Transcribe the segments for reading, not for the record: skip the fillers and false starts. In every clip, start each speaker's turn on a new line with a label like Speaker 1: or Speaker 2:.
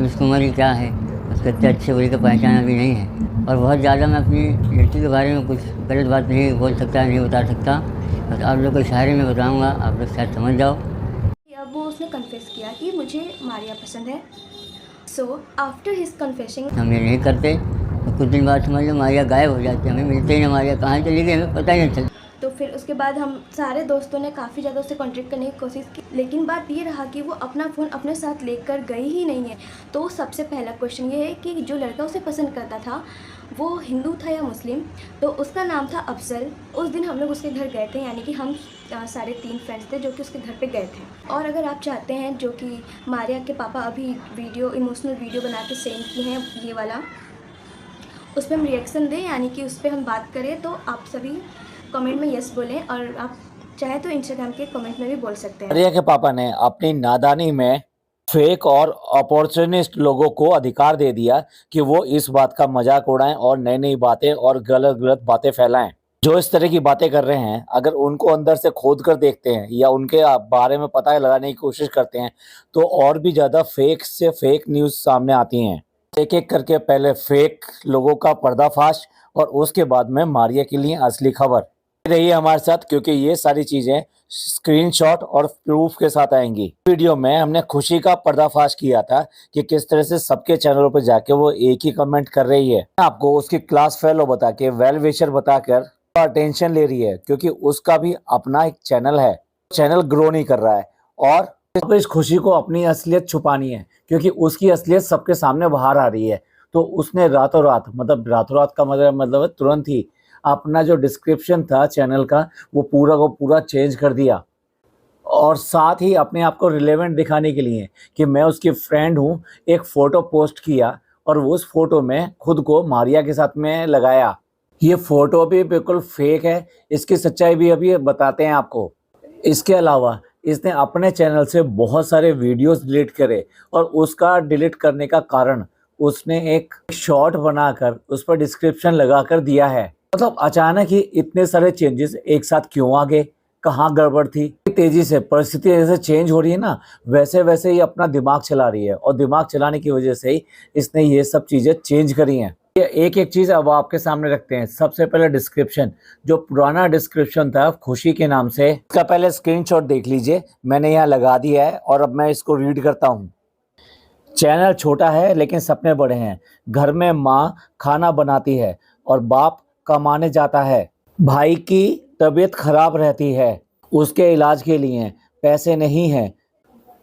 Speaker 1: अब इसकी उम्र ही क्या है, उसके इतने अच्छे बुरे का पहचान अभी नहीं है। और बहुत ज़्यादा मैं अपनी लड़की के बारे में कुछ गलत बात नहीं बोल सकता, नहीं बता सकता। बस आप लोग को इशारे में बताऊँगा, आप लोग शायद समझ जाओ।
Speaker 2: अब वो उसने कन्फेस किया कि मुझे मारिया पसंद है। सो आफ्टर हिज कन्फेसिंग
Speaker 1: हम ये नहीं करते तो कुछ दिन बाद समझ लो मारिया गायब हो जाती है, हमें मिलते ही ना, मारिया कहाँ चली गई हमें पता ही नहीं चलता।
Speaker 2: तो फिर उसके बाद हम सारे दोस्तों ने काफ़ी ज़्यादा उसे कॉन्टेक्ट करने की कोशिश की, लेकिन बात ये रहा कि वो अपना फ़ोन अपने साथ लेकर गई ही नहीं है। तो सबसे पहला क्वेश्चन ये है कि जो लड़का उसे पसंद करता था वो हिंदू था या मुस्लिम। तो उसका नाम था अफजल। उस दिन हम लोग उसके घर गए थे, यानी कि हम सारे 3 फ्रेंड्स थे जो कि उसके घर पे गए थे। और अगर आप चाहते हैं, जो कि मारिया के पापा अभी इमोशनल वीडियो बना के सेंड किए हैं, ये वाला, उस पर हम रिएक्शन दें, यानी कि उस पर हम बात करें, तो आप सभी कमेंट में यस बोलें। और आप चाहे तो इंस्टाग्राम के कमेंट में भी बोल सकते हैं।
Speaker 3: मारिया के पापा ने अपनी नादानी में फेक और अपॉर्चुनिस्ट लोगों को अधिकार दे दिया कि वो इस बात का मजाक उड़ाएं और नई नई बातें और गलत गलत बातें फैलाएं। जो इस तरह की बातें कर रहे हैं, अगर उनको अंदर से खोद कर देखते हैं या उनके बारे में पता लगाने की कोशिश करते हैं तो और भी ज्यादा फेक से फेक न्यूज सामने आती हैं। एक एक करके पहले फेक लोगों का पर्दाफाश और उसके बाद में मारिया के लिए असली खबर। रहिए हमारे साथ, क्योंकि ये सारी चीजें स्क्रीनशॉट और प्रूफ के साथ आएंगी। वीडियो में हमने खुशी का पर्दाफाश किया था कि किस तरह से सबके चैनलों पर जाके वो एक ही कमेंट कर रही है। आपको उसकी क्लास फेलो बता के, वेल विशर बताकर अटेंशन ले रही है, क्योंकि उसका भी अपना एक चैनल है, चैनल ग्रो नहीं कर रहा है। और इस खुशी को अपनी असलियत छुपानी है, क्योंकि उसकी असलियत सबके सामने बाहर आ रही है। तो उसने रातों रात का मतलब है तुरंत ही अपना जो डिस्क्रिप्शन था चैनल का वो पूरा को पूरा चेंज कर दिया। और साथ ही अपने आप को रिलेवेंट दिखाने के लिए कि मैं उसकी फ्रेंड हूँ, एक फ़ोटो पोस्ट किया और उस फोटो में खुद को मारिया के साथ में लगाया। ये फ़ोटो भी बिल्कुल फेक है, इसकी सच्चाई भी अभी बताते हैं आपको। इसके अलावा इसने अपने चैनल से बहुत सारे वीडियोस डिलीट करे और उसका डिलीट करने का कारण उसने एक शॉर्ट बनाकर उस पर डिस्क्रिप्शन लगाकर दिया है। मतलब अचानक ही इतने सारे चेंजेस एक साथ क्यों आ गए, कहाँ गड़बड़ थी? तेजी से परिस्थिति जैसे चेंज हो रही है ना, वैसे वैसे ही अपना दिमाग चला रही है और दिमाग चलाने की वजह से ही इसने ये सब चीजें चेंज करी हैं। ये एक एक चीज अब आपके सामने रखते हैं। सबसे पहले डिस्क्रिप्शन, जो पुराना डिस्क्रिप्शन था खुशी के नाम से, इसका पहले स्क्रीनशॉट देख लीजिए, मैंने यहाँ लगा दिया है और अब मैं इसको रीड करता हूँ। चैनल छोटा है लेकिन सपने बड़े हैं। घर में माँ खाना बनाती है और बाप कमाने जाता है। भाई की तबीयत खराब रहती है, उसके इलाज के लिए पैसे नहीं हैं।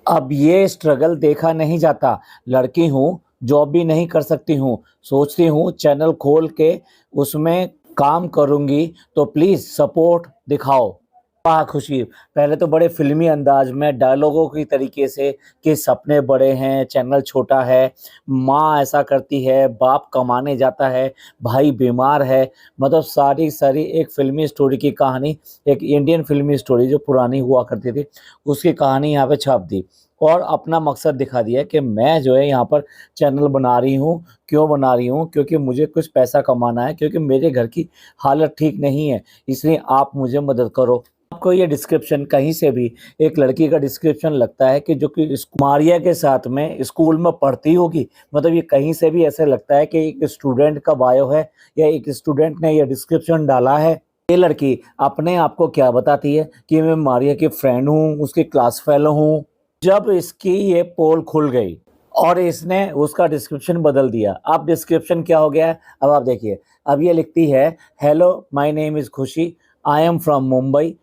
Speaker 3: अब ये स्ट्रगल देखा नहीं जाता। लड़की हूँ, जॉब भी नहीं कर सकती हूँ, सोचती हूँ चैनल खोल के उसमें काम करूँगी, तो प्लीज़ सपोर्ट दिखाओ। वाह खुशी, पहले तो बड़े फिल्मी अंदाज में डायलॉगों की तरीके से कि सपने बड़े हैं, चैनल छोटा है, माँ ऐसा करती है, बाप कमाने जाता है, भाई बीमार है। मतलब सारी सारी एक फिल्मी स्टोरी की कहानी, एक इंडियन फिल्मी स्टोरी जो पुरानी हुआ करती थी, उसकी कहानी यहाँ पे छाप दी और अपना मकसद दिखा दिया कि मैं जो है यहाँ पर चैनल बना रही हूँ। क्यों बना रही हूँ? क्योंकि मुझे कुछ पैसा कमाना है, क्योंकि मेरे घर की हालत ठीक नहीं है, इसलिए आप मुझे मदद करो। आपको ये डिस्क्रिप्शन कहीं से भी एक लड़की का डिस्क्रिप्शन लगता है कि जो कि मारिया के साथ में स्कूल में पढ़ती होगी, मतलब ये कहीं से भी ऐसे लगता है कि एक स्टूडेंट का बायो है या एक स्टूडेंट ने ये डिस्क्रिप्शन डाला है। ये लड़की अपने आप को क्या बताती है कि मैं मारिया की फ्रेंड हूँ, उसकी क्लास फेलो हूँ। जब इसकी ये पोल खुल गई और इसने उसका डिस्क्रिप्शन बदल दिया, अब डिस्क्रिप्शन क्या हो गया है अब आप देखिए। अब ये लिखती है, हेलो माय नेम इज खुशी, I am from Mumbai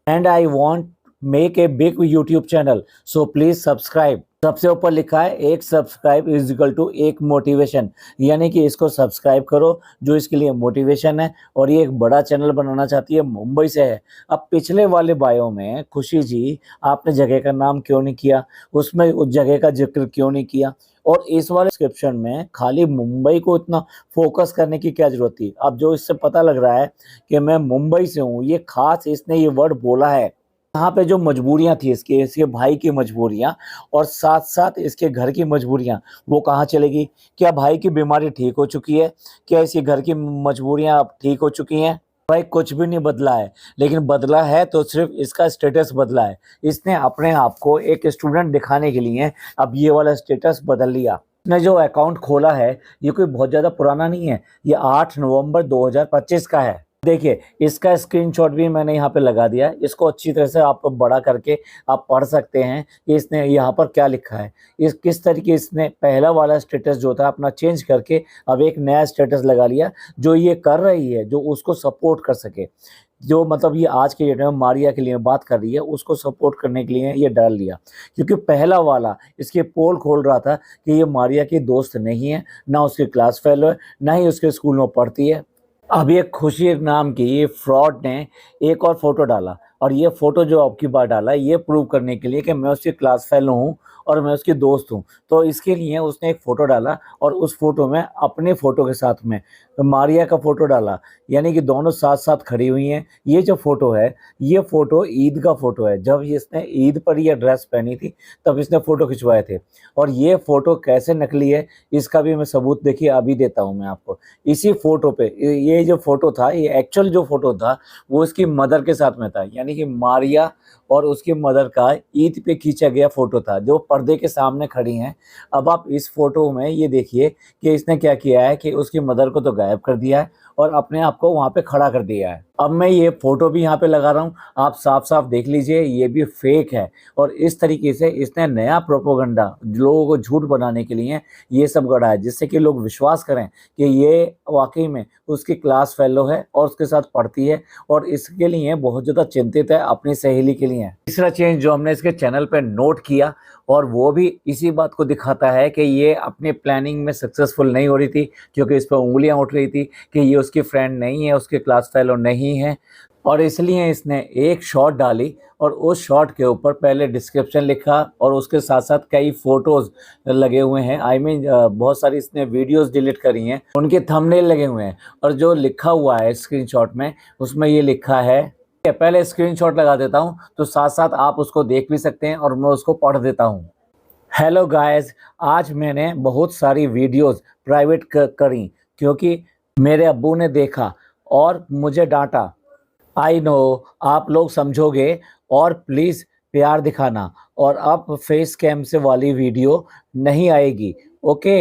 Speaker 3: and I want make a big YouTube channel, so please subscribe। सबसे ऊपर लिखा है एक सब्सक्राइब इज इक्वल टू एक मोटिवेशन, यानी कि इसको सब्सक्राइब करो जो इसके लिए मोटिवेशन है और ये एक बड़ा चैनल बनाना चाहती है, मुंबई से है। अब पिछले वाले बायो में खुशी जी आपने जगह का नाम क्यों नहीं किया, उसमें उस जगह का जिक्र क्यों नहीं किया, और इस वाले डिस्क्रिप्शन में खाली मुंबई को इतना फोकस करने की क्या जरूरत थी? अब जो इससे पता लग रहा है कि मैं मुंबई से हूँ, ये खास इसने ये वर्ड बोला है। यहाँ पे जो मजबूरियां थी इसके भाई की मजबूरियां और साथ साथ इसके घर की मजबूरियां, वो कहाँ चलेगी? क्या भाई की बीमारी ठीक हो चुकी है? क्या इसके घर की मजबूरियां अब ठीक हो चुकी हैं? भाई कुछ भी नहीं बदला है, लेकिन बदला है तो सिर्फ इसका स्टेटस बदला है। इसने अपने आप को एक स्टूडेंट दिखाने के लिए अब ये वाला स्टेटस बदल लिया। इसने जो अकाउंट खोला है ये कोई बहुत ज़्यादा पुराना नहीं है, ये 8 नवंबर 2025 का है। देखिए इसका स्क्रीनशॉट भी मैंने यहाँ पे लगा दिया है, इसको अच्छी तरह से आप बड़ा करके आप पढ़ सकते हैं कि इसने यहाँ पर क्या लिखा है। इस किस तरीके इसने पहला वाला स्टेटस जो था अपना चेंज करके अब एक नया स्टेटस लगा लिया, जो ये कर रही है जो उसको सपोर्ट कर सके, जो मतलब ये आज के डेट में मारिया के लिए बात कर रही है उसको सपोर्ट करने के लिए ये डाल लिया। क्योंकि पहला वाला इसके पोल खोल रहा था कि ये मारिया की दोस्त नहीं है, ना उसके क्लास फेलो है, ना ही उसके स्कूल में पढ़ती है। अब ये खुशी नाम की ये फ्रॉड ने एक और फोटो डाला, और ये फोटो जो आपकी बार डाला है ये प्रूव करने के लिए कि मैं उसकी क्लास फेलो हूँ और मैं उसकी दोस्त हूँ। तो इसके लिए उसने एक फ़ोटो डाला और उस फोटो में अपने फ़ोटो के साथ में मारिया का फ़ोटो डाला, यानी कि दोनों साथ साथ खड़ी हुई हैं। ये जो फ़ोटो है ये फ़ोटो ईद का फ़ोटो है, जब इसने ईद पर यह ड्रेस पहनी थी तब इसने फ़ोटो खिंचवाए थे। और ये फ़ोटो कैसे नकली है इसका भी मैं सबूत देखिए अभी देता हूँ मैं आपको। इसी फ़ोटो पे ये जो फ़ोटो था, ये एक्चुअल जो फ़ोटो था वो इसकी मदर के साथ में था, यानी कि मारिया और उसकी मदर का ईद पे खींचा गया फ़ोटो था, जो पर्दे के सामने खड़ी हैं। अब आप इस फ़ोटो में ये देखिए कि इसने क्या किया है कि उसकी मदर को तो गायब कर दिया है और अपने आप को वहाँ पे खड़ा कर दिया है। अब मैं ये फ़ोटो भी यहाँ पे लगा रहा हूँ, आप साफ-साफ देख लीजिए ये भी फेक है। और इस तरीके से इसने नया प्रोपेगेंडा लोगों को झूठ बनाने के लिए ये सब गढ़ा है, जिससे कि लोग विश्वास करें कि ये वाक़ई में उसकी क्लास फेलो है और उसके साथ पढ़ती है और इसके लिए बहुत ज़्यादा चिंतित है अपनी सहेली के लिए। तीसरा चेंज जो हमने इसके चैनल पे नोट किया और वो भी इसी बात को दिखाता है कि ये अपनी प्लानिंग में सक्सेसफुल नहीं हो रही थी, क्योंकि इस पर उँगलियाँ उठ रही थी कि ये उसकी फ्रेंड नहीं है, उसकी क्लास फेलो नहीं है। और इसलिए इसने एक शॉट डाली और उस शॉट के ऊपर पहले डिस्क्रिप्शन लिखा और उसके साथ साथ कई फ़ोटोज़ लगे हुए हैं। बहुत सारी इसने वीडियोज़ डिलीट करी हैं, उनके थंबनेल लगे हुए हैं। और जो लिखा हुआ है स्क्रीनशॉट में उसमें ये लिखा है, पहले स्क्रीनशॉट लगा देता हूँ तो साथ साथ आप उसको देख भी सकते हैं और मैं उसको पढ़ देता हूँ। हेलो गाइस, आज मैंने बहुत सारी वीडियोस प्राइवेट करी क्योंकि मेरे अब्बू ने देखा और मुझे डांटा। आई नो आप लोग समझोगे और प्लीज़ प्यार दिखाना, और अब फेस कैम से वाली वीडियो नहीं आएगी, ओके।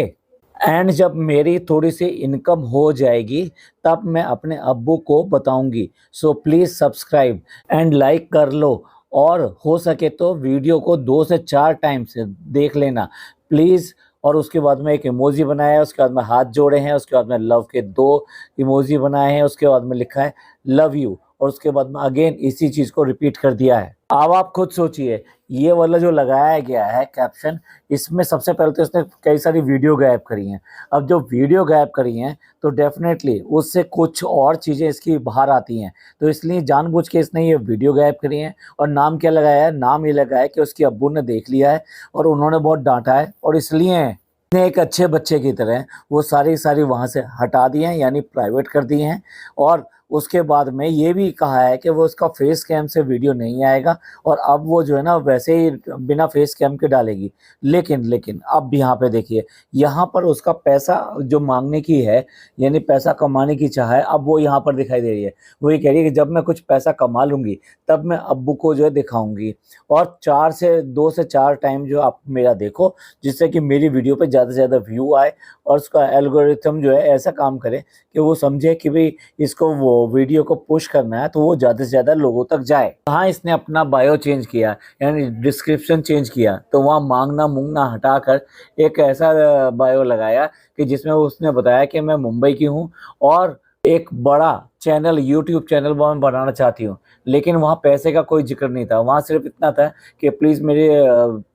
Speaker 3: एंड जब मेरी थोड़ी सी इनकम हो जाएगी तब मैं अपने अब्बू को बताऊंगी। So please subscribe and like कर लो, और हो सके तो वीडियो को 2 से 4 टाइम से देख लेना प्लीज़। और उसके बाद में एक इमोजी बनाया है, उसके बाद में हाथ जोड़े हैं, उसके बाद में लव के 2 इमोजी बनाए हैं, उसके बाद में लिखा है लव यू, और उसके बाद में अगेन इसी चीज़ को रिपीट कर दिया है। अब आप खुद सोचिए, ये वाला जो लगाया गया है कैप्शन, इसमें सबसे पहले तो इसने कई सारी वीडियो गायब करी हैं। अब जो वीडियो गायब करी हैं तो डेफिनेटली उससे कुछ और चीज़ें इसकी बाहर आती हैं, तो इसलिए जानबूझ के इसने ये वीडियो गायब करी हैं। और नाम क्या लगाया है? नाम ये लगाया है कि उसके अब्बू ने देख लिया है और उन्होंने बहुत डांटा है, और इसलिए ने एक अच्छे बच्चे की तरह वो सारी वहाँ से हटा दिए हैं, यानी प्राइवेट कर दिए हैं। और उसके बाद में ये भी कहा है कि वो उसका फेस कैम से वीडियो नहीं आएगा, और अब वो जो है ना वैसे ही बिना फेस कैम के डालेगी। लेकिन अब यहाँ पे देखिए, यहाँ पर उसका पैसा जो मांगने की है, यानी पैसा कमाने की चाह है, अब वो यहाँ पर दिखाई दे रही है। वो ये कह रही है कि जब मैं कुछ पैसा कमा लूँगी तब मैं अब्बू को जो है दिखाऊँगी, और 2 से 4 टाइम जो आप मेरा देखो, जिससे कि मेरी वीडियो पे ज़्यादा से ज़्यादा व्यू आए, और उसका एल्गोरिथम जो है ऐसा काम करे कि वो समझे कि भाई इसको वो वीडियो को पुश करना है, तो वो ज़्यादा से ज़्यादा लोगों तक जाए। हाँ, इसने अपना बायो चेंज किया, यानी डिस्क्रिप्शन चेंज किया, तो वहाँ मांगना मूंगना हटाकर एक ऐसा बायो लगाया कि जिसमें उसने बताया कि मैं मुंबई की हूँ और एक बड़ा चैनल, यूट्यूब चैनल मैं बनाना चाहती हूँ। लेकिन वहाँ पैसे का कोई जिक्र नहीं था, वहाँ सिर्फ इतना था कि प्लीज़ मेरे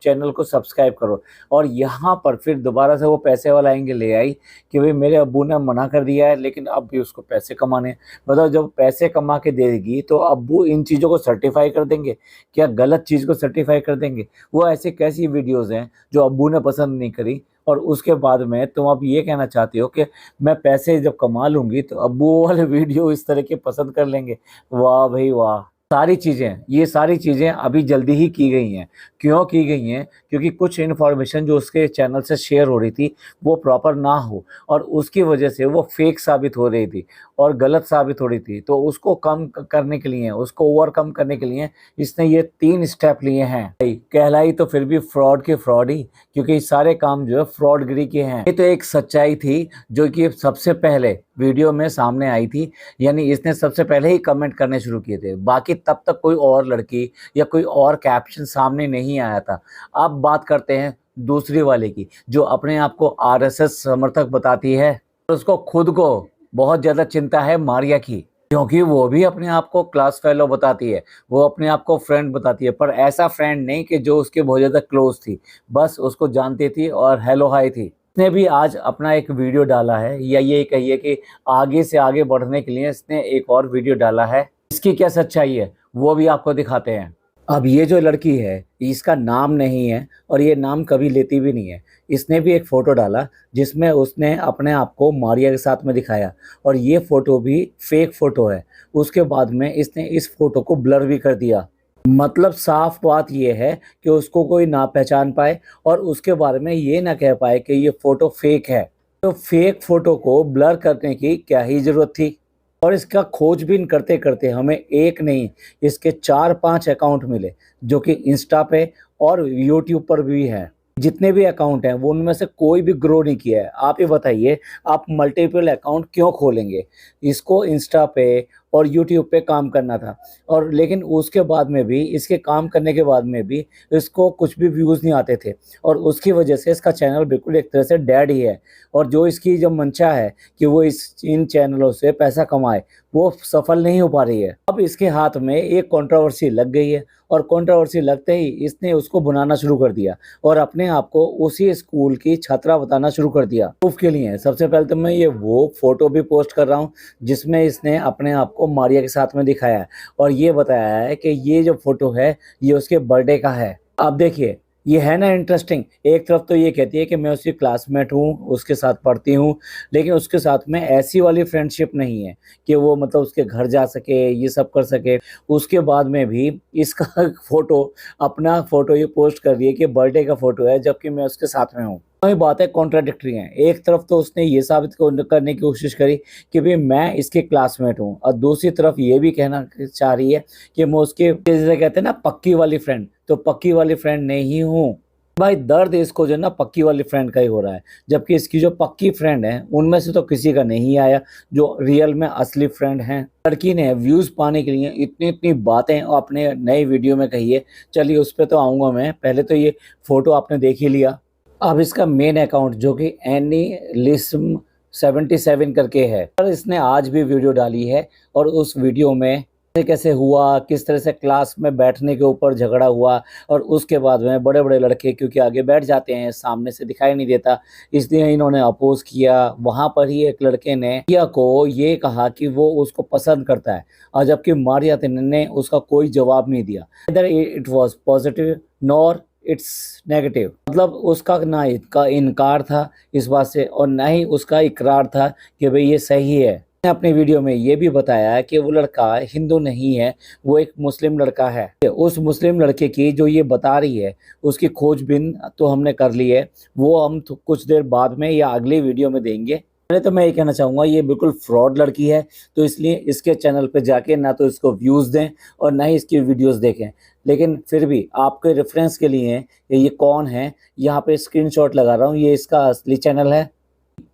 Speaker 3: चैनल को सब्सक्राइब करो। और यहाँ पर फिर दोबारा से वो पैसे वाला एंगल ले आई कि भाई मेरे अब्बू ने मना कर दिया है, लेकिन अब भी उसको पैसे कमाने। मतलब जब पैसे कमा के दे देगी तो अब्बू इन चीज़ों को सर्टिफाई कर देंगे क्या? गलत चीज़ को सर्टिफाई कर देंगे? वो ऐसी कैसी वीडियोज़ हैं जो अब्बू ने पसंद नहीं करी, और उसके बाद में तुम अब ये कहना चाहते हो कि मैं पैसे जब कमा लूँगी तो अब्बू वाले वीडियो इस तरह के पसंद कर लेंगे? वाह भाई वाह। ये सारी चीज़ें अभी जल्दी ही की गई हैं। क्यों की गई हैं? क्योंकि कुछ इन्फॉर्मेशन जो उसके चैनल से शेयर हो रही थी वो प्रॉपर ना हो और उसकी वजह से वो फेक साबित हो रही थी और गलत साबित हो रही थी। तो उसको कम करने के लिए, उसको ओवरकम करने के लिए इसने ये 3 स्टेप लिए हैं। कहलाई तो फिर भी फ्रॉड के फ्रॉड ही, क्योंकि ये सारे काम जो है फ्रॉडगिरी के हैं। ये तो एक सच्चाई थी जो कि सबसे पहले वीडियो में सामने आई थी, यानी इसने सबसे पहले ही कमेंट करने शुरू किए थे। बाकी तब तक कोई और लड़की या कोई और कैप्शन सामने नहीं आया था। अब बात करते हैं दूसरी वाले की, जो अपने आप को आरएसएस समर्थक बताती है और उसको खुद को बहुत ज़्यादा चिंता है मारिया की, क्योंकि वो भी अपने आप को क्लास फेलो बताती है, वो अपने आप को फ्रेंड बताती है, पर ऐसा फ्रेंड नहीं कि जो उसके बहुत ज़्यादा क्लोज थी, बस उसको जानती थी और हेलो हाय थी। इसने भी आज अपना एक वीडियो डाला है, या ये कहिए कि आगे से आगे बढ़ने के लिए इसने एक और वीडियो डाला है। इसकी क्या सच्चाई है वो भी आपको दिखाते हैं। अब ये जो लड़की है इसका नाम नहीं है और ये नाम कभी लेती भी नहीं है। इसने भी एक फ़ोटो डाला जिसमें उसने अपने आप को मारिया के साथ में दिखाया और ये फ़ोटो भी फेक फ़ोटो है। उसके बाद में इसने इस फ़ोटो को ब्लर भी कर दिया। मतलब साफ बात ये है कि उसको कोई ना पहचान पाए और उसके बारे में ये ना कह पाए कि ये फ़ोटो फेक है। तो फेक फ़ोटो को ब्लर करने की क्या ही ज़रूरत थी। और इसका खोजबीन करते करते हमें एक नहीं, इसके 4-5 अकाउंट मिले जो कि इंस्टा पे और यूट्यूब पर भी हैं। जितने भी अकाउंट हैं वो उनमें से कोई भी ग्रो नहीं किया है। आप ही बताइए, आप मल्टीपल अकाउंट क्यों खोलेंगे? इसको इंस्टा पे और यूट्यूब पे काम करना था, और लेकिन उसके बाद में भी, इसके काम करने के बाद में भी इसको कुछ भी व्यूज़ नहीं आते थे और उसकी वजह से इसका चैनल बिल्कुल एक तरह से डेड ही है। और जो इसकी जो मंशा है कि वो इन चैनलों से पैसा कमाए, वो सफल नहीं हो पा रही है। अब इसके हाथ में एक कंट्रोवर्सी लग गई है और कंट्रोवर्सी लगते ही इसने उसको बुनाना शुरू कर दिया और अपने आप को उसी स्कूल की छात्रा बताना शुरू कर दिया। प्रूफ के लिए सबसे पहले तो मैं ये वो फोटो भी पोस्ट कर रहा हूँ जिसमें इसने अपने आप को मारिया के साथ में दिखाया है और ये बताया है कि ये जो फोटो है ये उसके बर्थडे का है। अब देखिए, ये है ना इंटरेस्टिंग। एक तरफ तो ये कहती है कि मैं उसकी क्लासमेट हूँ, उसके साथ पढ़ती हूँ, लेकिन उसके साथ में ऐसी वाली फ्रेंडशिप नहीं है कि वो मतलब उसके घर जा सके, ये सब कर सके। उसके बाद में भी इसका फोटो, अपना फोटो ये पोस्ट कर रही है कि बर्थडे का फोटो है, जबकि मैं उसके साथ में हूँ। ये बातें कॉन्ट्राडिक्टरी हैं। एक तरफ तो उसने ये साबित करने की कोशिश करी कि भाई मैं इसके क्लासमेट हूँ, और दूसरी तरफ ये भी कहना चाह रही है कि मैं उसके, जैसे कहते हैं ना, पक्की वाली फ्रेंड, तो पक्की वाली फ्रेंड नहीं हूँ। भाई दर्द इसको जो है ना पक्की वाली फ्रेंड का ही हो रहा है, जबकि इसकी जो पक्की फ्रेंड है उनमें से तो किसी का नहीं आया जो रियल में असली फ्रेंड हैं। लड़की ने व्यूज़ पाने के लिए इतनी इतनी बातें अपने नए वीडियो में कही है। चलिए उस पर तो आऊँगा मैं, पहले तो ये फ़ोटो आपने देख ही लिया। अब इसका मेन अकाउंट जो कि एनीलिस्म 77 करके है, और इसने आज भी वीडियो डाली है और उस वीडियो में कैसे हुआ, किस तरह से क्लास में बैठने के ऊपर झगड़ा हुआ, और उसके बाद में बड़े बड़े लड़के क्योंकि आगे बैठ जाते हैं, सामने से दिखाई नहीं देता, इसलिए इन्होंने अपोज किया। वहाँ पर ही एक लड़के ने मारिया को ये कहा कि वो उसको पसंद करता है, और जबकि मारिया ने उसका कोई जवाब नहीं दिया। इधर it was positive nor it's negative, मतलब उसका ना इसका इनकार था इस बात से और ना ही उसका इकरार था कि भाई ये सही है। मैंने अपनी वीडियो में ये भी बताया कि वो लड़का हिंदू नहीं है, वो एक मुस्लिम लड़का है। उस मुस्लिम लड़के की जो ये बता रही है उसकी खोजबीन तो हमने कर ली है, वो हम तो कुछ देर बाद में या अगली वीडियो में देंगे। पहले तो मैं ये कहना चाहूँगा, ये बिल्कुल फ्रॉड लड़की है, तो इसलिए इसके चैनल पे जाके ना तो इसको व्यूज़ दें और ना ही इसकी वीडियोस देखें। लेकिन फिर भी आपके रेफरेंस के लिए ये कौन है, यहाँ पे स्क्रीनशॉट लगा रहा हूँ, ये इसका असली चैनल है।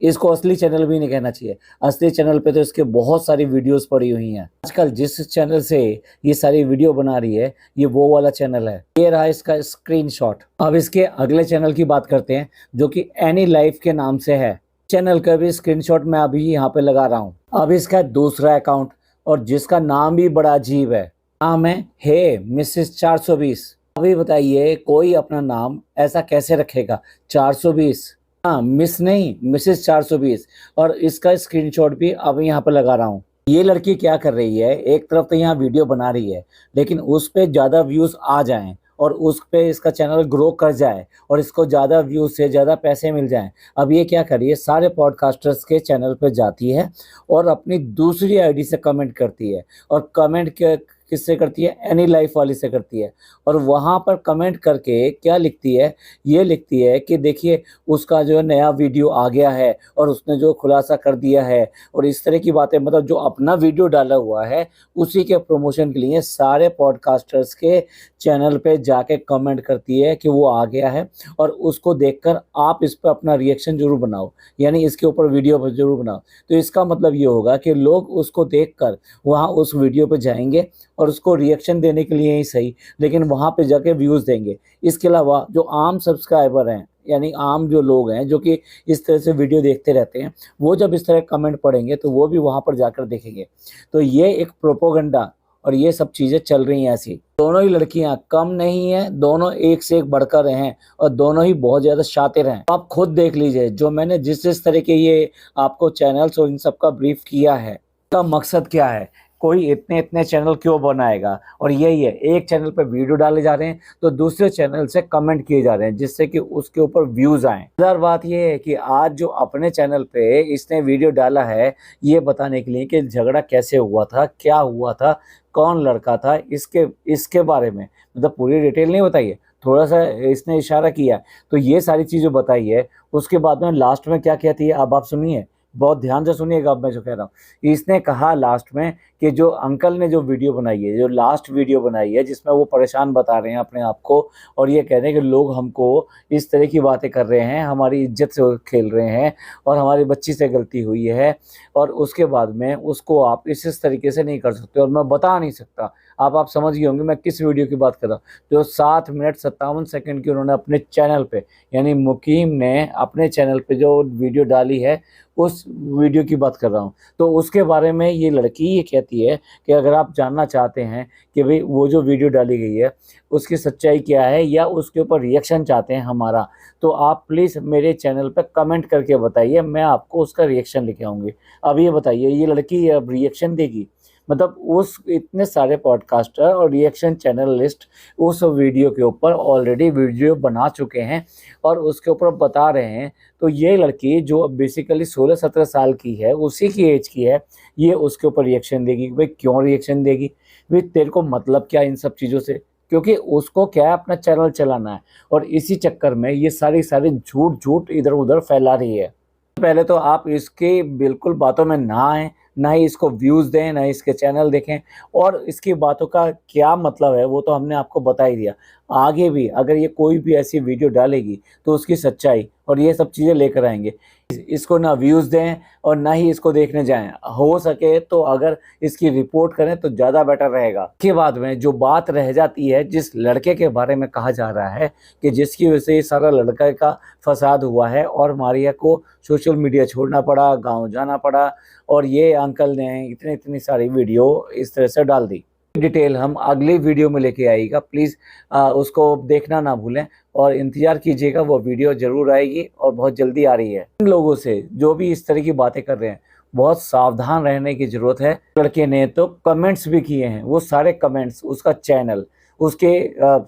Speaker 3: इसको असली चैनल भी नहीं कहना चाहिए, असली चैनल पे तो इसके बहुत सारी वीडियोस पड़ी हुई हैं। आजकल जिस चैनल से ये सारी वीडियो बना रही है ये वो वाला चैनल है। ये रहा इसका स्क्रीनशॉट। अब इसके अगले चैनल की बात करते हैं जो कि एनी लाइफ के नाम से है। चैनल का भी स्क्रीनशॉट मैं अभी यहाँ पे लगा रहा हूँ। अब इसका दूसरा अकाउंट, और जिसका नाम भी बड़ा अजीब है, नाम है हे मिसेस 420। अभी बताइए कोई अपना नाम ऐसा कैसे रखेगा 420? हाँ, मिस नहीं, मिसेस 420। और इसका स्क्रीनशॉट भी अब यहाँ पर लगा रहा हूँ। ये लड़की क्या कर रही है, एक तरफ तो यहाँ वीडियो बना रही है, लेकिन उस पर ज़्यादा व्यूज़ आ जाएं और उस पे इसका चैनल ग्रो कर जाए और इसको ज़्यादा व्यूज़ से ज़्यादा पैसे मिल जाएं। अब ये क्या करिए, सारे पॉडकास्टर्स के चैनल पे जाती है और अपनी दूसरी आईडी से कमेंट करती है, और कमेंट किससे करती है, एनी लाइफ वाली से करती है। और वहाँ पर कमेंट करके क्या लिखती है, ये लिखती है कि देखिए उसका जो है नया वीडियो आ गया है और उसने जो खुलासा कर दिया है, और इस तरह की बातें, मतलब जो अपना वीडियो डाला हुआ है उसी के प्रमोशन के लिए सारे पॉडकास्टर्स के चैनल पे जाके कमेंट करती है कि वो आ गया है, और उसको देखकर आप इस पर अपना रिएक्शन जरूर बनाओ, यानी इसके ऊपर वीडियो जरूर बनाओ। तो इसका मतलब ये होगा कि लोग उसको देखकर वहाँ उस वीडियो पे जाएंगे और उसको रिएक्शन देने के लिए ही सही, लेकिन वहाँ पे जाके व्यूज़ देंगे। इसके अलावा जो आम सब्सक्राइबर हैं, यानी आम जो लोग हैं जो कि इस तरह से वीडियो देखते रहते हैं, वो जब इस तरह कमेंट पढ़ेंगे तो वो भी वहाँ पर जाकर देखेंगे। तो ये एक प्रोपोगंडा और ये सब चीज़ें चल रही हैं ऐसी। दोनों ही लड़कियां कम नहीं हैं, दोनों एक से एक बढ़कर हैं और दोनों ही बहुत ज़्यादा शातिर हैं। आप खुद देख लीजिए, जो मैंने जिस तरह के ये आपको चैनल्स और इन सब का ब्रीफ किया है, का मकसद क्या है, कोई इतने इतने चैनल क्यों बनाएगा। और यही है, एक चैनल पर वीडियो डाले जा रहे हैं तो दूसरे चैनल से कमेंट किए जा रहे हैं जिससे कि उसके ऊपर व्यूज़ आएँ। मज़ेदार बात यह है कि आज जो अपने चैनल पे इसने वीडियो डाला है ये बताने के लिए कि झगड़ा कैसे हुआ था, क्या हुआ था, कौन लड़का था, इसके बारे में, मतलब पूरी डिटेल नहीं बताई है, थोड़ा सा इसने इशारा किया, तो ये सारी चीज़ें बताई है। उसके बाद में लास्ट में क्या कहती है, अब आप सुनिए, बहुत ध्यान से सुनिएगा अब मैं जो कह रहा हूँ। इसने कहा लास्ट में कि जो अंकल ने जो वीडियो बनाई है, जो लास्ट वीडियो बनाई है जिसमें वो परेशान बता रहे हैं अपने आप को और ये कह रहे हैं कि लोग हमको इस तरह की बातें कर रहे हैं, हमारी इज्जत से खेल रहे हैं और हमारी बच्ची से गलती हुई है, और उसके बाद में उसको आप इस तरीके से नहीं कर सकते, और मैं बता नहीं सकता। आप समझ गए होंगे मैं किस वीडियो की बात कर रहा हूँ। जो 7 मिनट 57 सेकंड की उन्होंने अपने चैनल पे, यानी मुकीम ने अपने चैनल पे जो वीडियो डाली है उस वीडियो की बात कर रहा हूँ। तो उसके बारे में ये लड़की ये कहती है कि अगर आप जानना चाहते हैं कि भाई वो जो वीडियो डाली गई है उसकी सच्चाई क्या है या उसके ऊपर रिएक्शन चाहते हैं हमारा, तो आप प्लीज़ मेरे चैनल पर कमेंट करके बताइए, मैं आपको उसका रिएक्शन लेके आऊँगी। अब ये बताइए, ये लड़की अब रिएक्शन देगी? मतलब उस इतने सारे पॉडकास्टर और रिएक्शन चैनलिस्ट उस वीडियो के ऊपर ऑलरेडी वीडियो बना चुके हैं और उसके ऊपर बता रहे हैं। तो ये लड़की जो बेसिकली 16-17 साल की है, उसी की एज की है, ये उसके ऊपर रिएक्शन देगी। भाई क्यों रिएक्शन देगी? भाई तेरे को मतलब क्या इन सब चीज़ों से? क्योंकि उसको क्या है, अपना चैनल चलाना है, और इसी चक्कर में ये सारी झूठ इधर उधर फैला रही है। पहले तो आप इसके बिल्कुल बातों में ना आएँ, ना ही इसको व्यूज़ दें, ना ही इसके चैनल देखें, और इसकी बातों का क्या मतलब है वो तो हमने आपको बता ही दिया। आगे भी अगर ये कोई भी ऐसी वीडियो डालेगी तो उसकी सच्चाई और ये सब चीज़ें लेकर आएंगे। इसको ना व्यूज़ दें और ना ही इसको देखने जाएं। हो सके तो अगर इसकी रिपोर्ट करें तो ज़्यादा बेटर रहेगा। इसके बाद में जो बात रह जाती है, जिस लड़के के बारे में कहा जा रहा है कि जिसकी वजह से ये सारा लड़का का फसाद हुआ है और मारिया को सोशल मीडिया छोड़ना पड़ा, गाँव जाना पड़ा, और ये अंकल ने इतनी सारी वीडियो इस तरह से डाल दी। डिटेल हम अगली वीडियो में लेके आएगा, प्लीज़ उसको देखना ना भूलें और इंतज़ार कीजिएगा, वो वीडियो ज़रूर आएगी और बहुत जल्दी आ रही है। इन लोगों से जो भी इस तरह की बातें कर रहे हैं बहुत सावधान रहने की ज़रूरत है। लड़के ने तो कमेंट्स भी किए हैं, वो सारे कमेंट्स उसका चैनल, उसके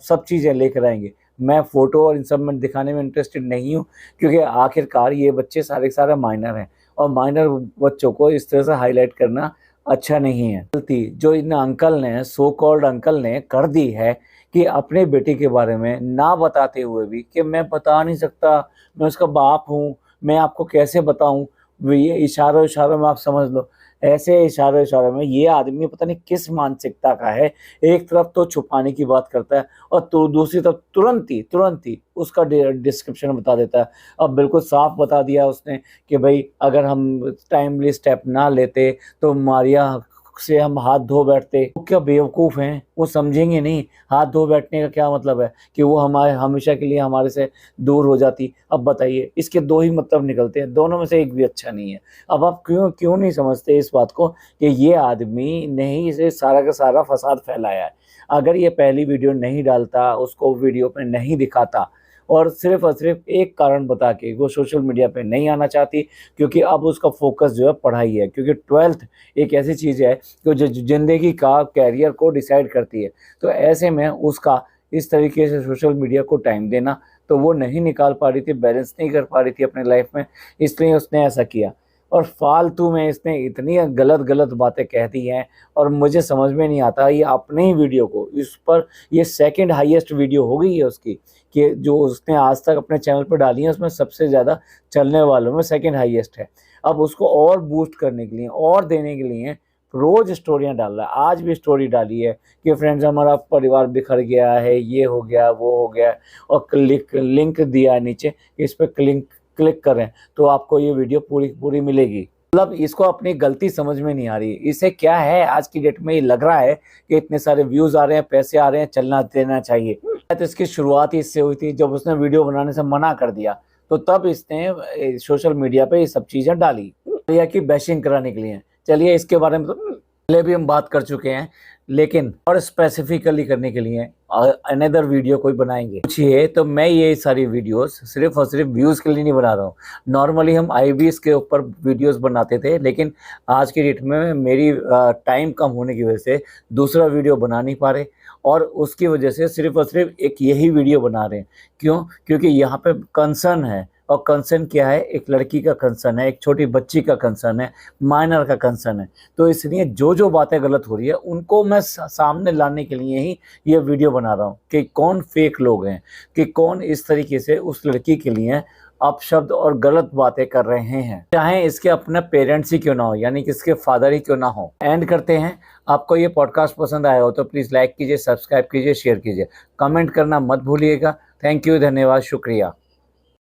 Speaker 3: सब चीज़ें लेकर आएंगे। मैं फ़ोटो और इन सब में दिखाने में इंटरेस्टेड नहीं हूँ, क्योंकि आखिरकार ये बच्चे सारे के सारे माइनर हैं और माइनर बच्चों को इस तरह से हाईलाइट करना अच्छा नहीं है। गलती जो इन अंकल ने, सो कॉल्ड अंकल ने कर दी है कि अपने बेटे के बारे में ना बताते हुए भी कि मैं बता नहीं सकता, मैं उसका बाप हूँ, मैं आपको कैसे बताऊँ, ये इशारों में आप समझ लो। ऐसे इशारों में ये आदमी पता नहीं किस मानसिकता का है। एक तरफ तो छुपाने की बात करता है और तो दूसरी तरफ तुरंत ही उसका डिस्क्रिप्शन बता देता है। अब बिल्कुल साफ बता दिया उसने कि भाई अगर हम टाइमली स्टेप ना लेते तो मारिया से हम हाथ धो बैठते। वो क्या बेवकूफ़ हैं, वो समझेंगे नहीं हाथ धो बैठने का क्या मतलब है, कि वो हमारे हमेशा के लिए हमारे से दूर हो जाती। अब बताइए, इसके दो ही मतलब निकलते हैं, दोनों में से एक भी अच्छा नहीं है। अब आप क्यों नहीं समझते इस बात को कि ये आदमी ने ही इसे सारा का सारा फसाद फैलाया है। अगर ये पहली वीडियो नहीं डालता, उसको वीडियो पे नहीं दिखाता और सिर्फ एक कारण बता के वो सोशल मीडिया पे नहीं आना चाहती, क्योंकि अब उसका फोकस जो है पढ़ाई है, क्योंकि 12th एक ऐसी चीज़ है जो ज़िंदगी का कैरियर को डिसाइड करती है। तो ऐसे में उसका इस तरीके से सोशल मीडिया को टाइम देना तो वो नहीं निकाल पा रही थी, बैलेंस नहीं कर पा रही थी अपने लाइफ में, इसलिए उसने ऐसा किया। और फालतू में इसने इतनी गलत गलत बातें कह दी हैं और मुझे समझ में नहीं आता। ये अपने ही वीडियो को इस पर, ये सेकंड हाईएस्ट वीडियो हो गई है उसकी, कि जो उसने आज तक अपने चैनल पर डाली है उसमें सबसे ज़्यादा चलने वालों में सेकंड हाईएस्ट है। अब उसको और बूस्ट करने के लिए और देने के लिए रोज स्टोरियां डाल रहा है। आज भी स्टोरी डाली है कि फ्रेंड्स हमारा परिवार बिखर गया है, ये हो गया वो हो गया, और लिंक दिया है नीचे, इस पर क्लिक करें तो आपको ये वीडियो पूरी मिलेगी। मतलब इसको अपनी गलती समझ में नहीं आ रही। इसे क्या है, आज की डेट में ये लग रहा है कि इतने सारे व्यूज आ रहे हैं, पैसे आ रहे हैं, चलना देना चाहिए। तो इसकी शुरुआत ही इससे हुई थी जब उसने वीडियो बनाने से मना कर दिया, तो तब इसने सोशल मीडिया पे ये सब चीजें डाली या कि बैशिंग कराने के लिए। चलिए इसके बारे में तो पहले भी हम बात कर चुके हैं, लेकिन और स्पेसिफिकली करने के लिए अनदर वीडियो कोई बनाएंगे। पूछिए तो मैं ये सारी वीडियोस सिर्फ और सिर्फ व्यूज़ के लिए नहीं बना रहा हूँ। नॉर्मली हम IVs के ऊपर वीडियोस बनाते थे, लेकिन आज की डेट में मेरी टाइम कम होने की वजह से दूसरा वीडियो बना नहीं पा रहे, और उसकी वजह से सिर्फ और सिर्फ एक यही वीडियो बना रहे हैं। क्यों? क्योंकि यहाँ पे कंसर्न है, और कंसर्न क्या है, एक लड़की का कंसर्न है, एक छोटी बच्ची का कंसर्न है, माइनर का कंसर्न है। तो इसलिए जो बातें गलत हो रही है उनको मैं सामने लाने के लिए ही ये वीडियो बना रहा हूँ कि कौन फेक लोग हैं, कि कौन इस तरीके से उस लड़की के लिए अपशब्द और गलत बातें कर रहे हैं, चाहे इसके अपने पेरेंट्स ही क्यों ना हो, यानी कि इसके फादर ही क्यों ना हो। एंड करते हैं। आपको ये पॉडकास्ट पसंद आया हो तो प्लीज़ लाइक कीजिए, सब्सक्राइब कीजिए, शेयर कीजिए, कमेंट करना मत भूलिएगा। थैंक यू, धन्यवाद, शुक्रिया।